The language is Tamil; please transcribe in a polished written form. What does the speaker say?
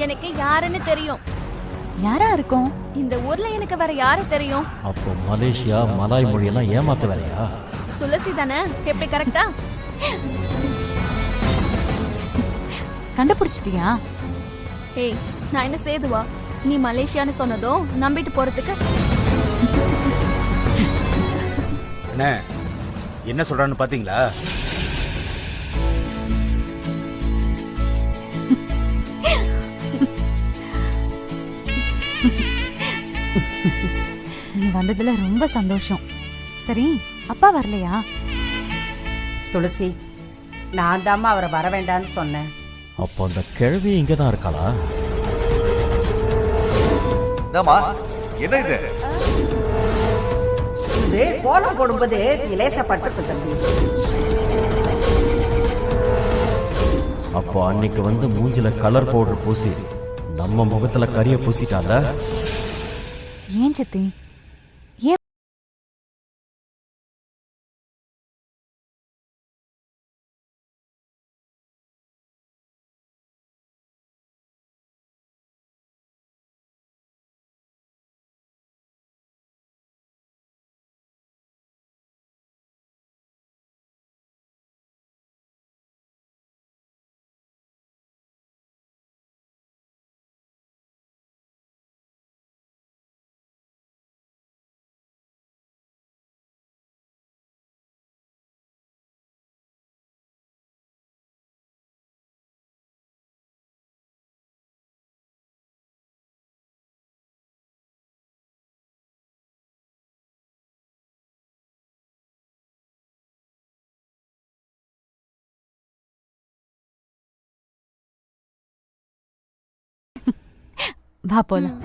எனக்கு யாருன்னு தெரியும். யாரா இருக்கும்? இந்த ஊர்ல எனக்கு வேற யாரு தெரியும்? அப்போ மலேசியா மலாய் மொழியெல்லாம் ஏமாத்த வேலையா? துளசி தானே? எப்படி கரெக்டா? கண்டுபிடிச்சிட்டியா? ஏய், நான் என்ன சேதுவா? நீ மலேசியான்னு சொன்னதும் நம்பிட்டு போறதுக்கு? அண்ணே, என்ன சொல்றான்னு பாத்தீங்களா? நீ வந்ததுல ரொம்ப சந்தோஷம். சரி, அப்பா வரலையா? துளசி, நான் தாம்மா அவரை வர வேண்டான்னு சொன்னேன். அப்போ அந்த கிழவி இங்கதான் இருக்காளா? என்ன இது? இது கோலம் போடும்போது இலேசப்பட்டு தம்பி. அப்போ அன்னைக்கு வந்து மூஞ்சில கலர் பவுடர் பூசி நம்ம முகத்துல கரிய பூசிட்டால. ஏன் சித்தி? ஏன்? வா போலாம்.